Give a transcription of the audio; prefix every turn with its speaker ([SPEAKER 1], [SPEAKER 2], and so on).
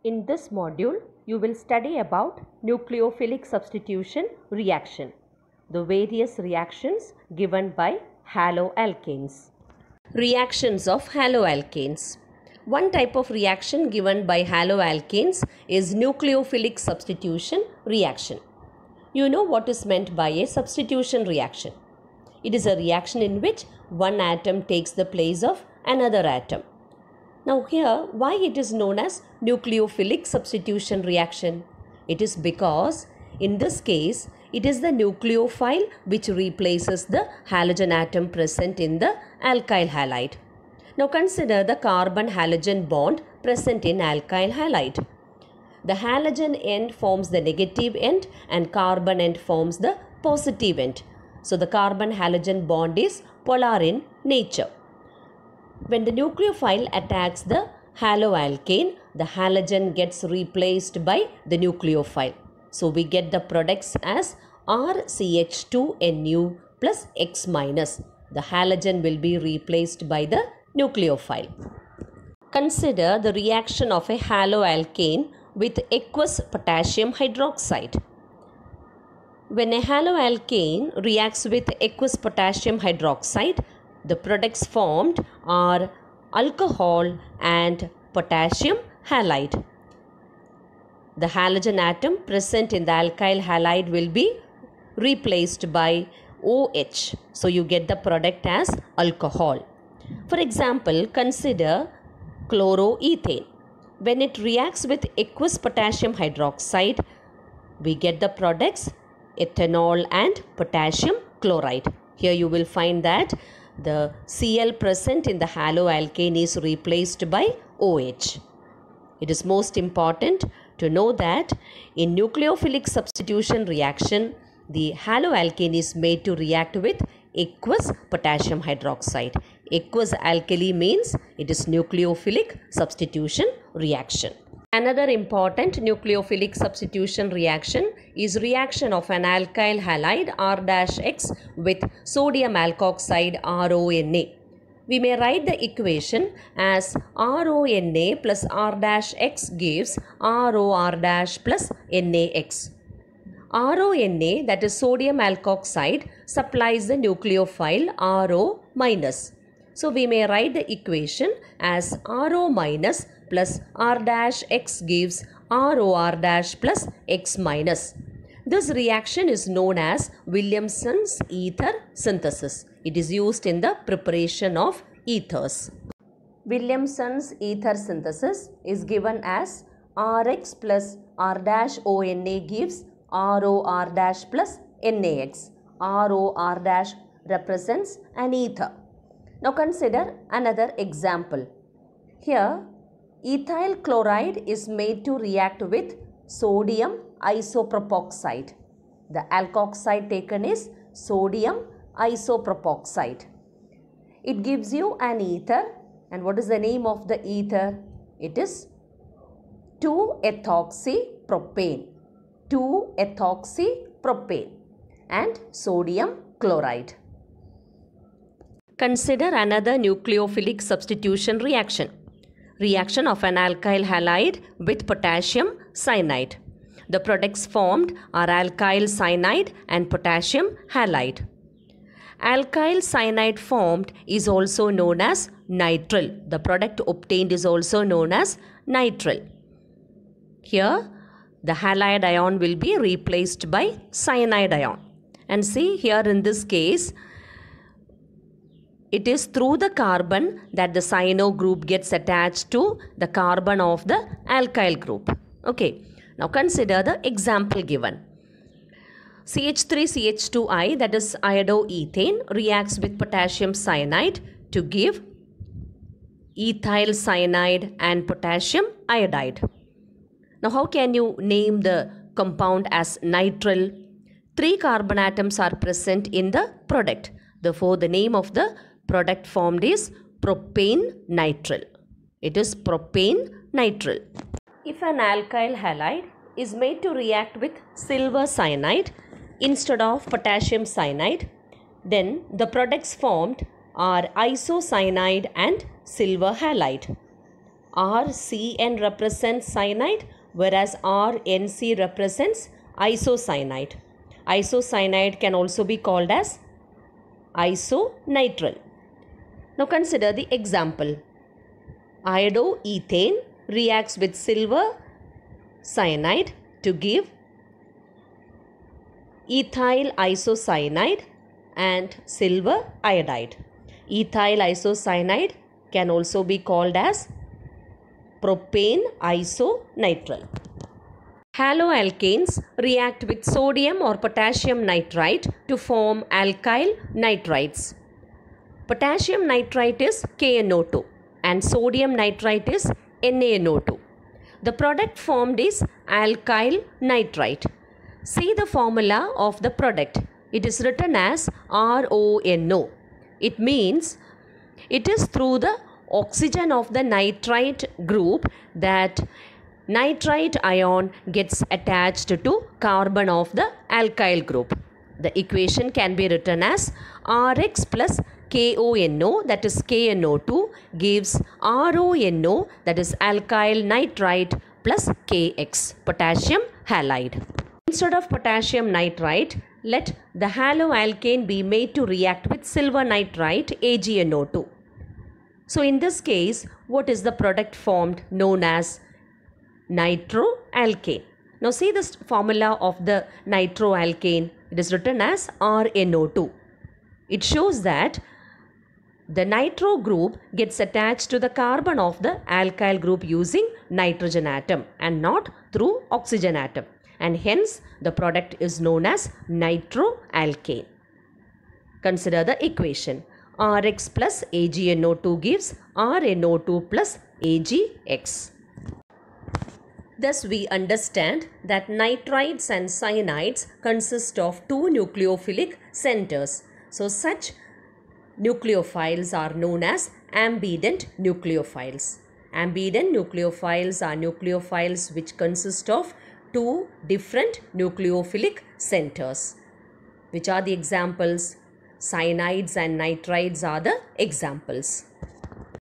[SPEAKER 1] In this module, you will study about nucleophilic substitution reaction, the various reactions given by haloalkanes. Reactions of haloalkanes. One type of reaction given by haloalkanes is nucleophilic substitution reaction. You know what is meant by a substitution reaction. It is a reaction in which one atom takes the place of another atom. Now here, why it is known as nucleophilic substitution reaction? It is because in this case, it is the nucleophile which replaces the halogen atom present in the alkyl halide. Now consider the carbon-halogen bond present in alkyl halide. The halogen end forms the negative end and carbon end forms the positive end. So the carbon-halogen bond is polar in nature. When the nucleophile attacks the haloalkane, the halogen gets replaced by the nucleophile. So we get the products as RCH2Nu plus X minus. The halogen will be replaced by the nucleophile. Consider the reaction of a haloalkane with aqueous potassium hydroxide. When a haloalkane reacts with aqueous potassium hydroxide, the products formed are alcohol and potassium halide. The halogen atom present in the alkyl halide will be replaced by OH. So you get the product as alcohol. For example, consider chloroethane. When it reacts with aqueous potassium hydroxide, we get the products ethanol and potassium chloride. Here you will find that the Cl present in the haloalkane is replaced by OH. It is most important to know that in nucleophilic substitution reaction, the haloalkane is made to react with aqueous potassium hydroxide. Aqueous alkali means it is nucleophilic substitution reaction. Another important nucleophilic substitution reaction is reaction of an alkyl halide R-X with sodium alkoxide RONA. We may write the equation as RONA plus R-X gives ROR- plus NaX. RONA, that is sodium alkoxide, supplies the nucleophile RO minus. So we may write the equation as RO minus plus R-X gives ROR- plus X minus. This reaction is known as Williamson's ether synthesis. It is used in the preparation of ethers. Williamson's ether synthesis is given as Rx plus R-ONA gives ROR- plus NaX. ROR- represents an ether. Now consider another example. Here, ethyl chloride is made to react with sodium isopropoxide. The alkoxide taken is sodium isopropoxide. It gives you an ether, and what is the name of the ether? It is 2-ethoxypropane. 2-ethoxypropane and sodium chloride. Consider another nucleophilic substitution reaction. Reaction of an alkyl halide with potassium cyanide. The products formed are alkyl cyanide and potassium halide. Alkyl cyanide formed is also known as nitrile. The product obtained is also known as nitrile. Here, the halide ion will be replaced by cyanide ion. And see here in this case, it is through the carbon that the cyano group gets attached to the carbon of the alkyl group. Okay, now consider the example given. CH3CH2I, that is iodoethane, reacts with potassium cyanide to give ethyl cyanide and potassium iodide. Now how can you name the compound as nitrile? 3 carbon atoms are present in the product. Therefore, the name of the product formed is propane nitrile. It is propane nitrile. If an alkyl halide is made to react with silver cyanide instead of potassium cyanide, then the products formed are isocyanide and silver halide. RCN represents cyanide, whereas RNC represents isocyanide. Isocyanide can also be called as isonitrile. Now consider the example. Iodoethane reacts with silver cyanide to give ethyl isocyanide and silver iodide. Ethyl isocyanide can also be called as propane isonitrile. Haloalkanes react with sodium or potassium nitrite to form alkyl nitrites. Potassium nitrite is KNO2 and sodium nitrite is NaNO2. The product formed is alkyl nitrite. See the formula of the product. It is written as RONO. It means it is through the oxygen of the nitrite group that nitrite ion gets attached to carbon of the alkyl group. The equation can be written as Rx plus KONO, that is KNO2, gives RONO, that is alkyl nitrite, plus KX, potassium halide. Instead of potassium nitrite, let the haloalkane be made to react with silver nitrite, AgNO2. So in this case, what is the product formed known as nitroalkane? Now see this formula of the nitroalkane. It is written as RNO2. It shows that the nitro group gets attached to the carbon of the alkyl group using nitrogen atom and not through oxygen atom, and hence the product is known as nitroalkane. Consider the equation. Rx plus AgNO2 gives RNO2 plus AgX. Thus we understand that nitrites and cyanides consist of two nucleophilic centers. So such nucleophiles are known as ambident nucleophiles. Ambident nucleophiles are nucleophiles which consist of two different nucleophilic centers. Which are the examples? Cyanides and nitrides are the examples.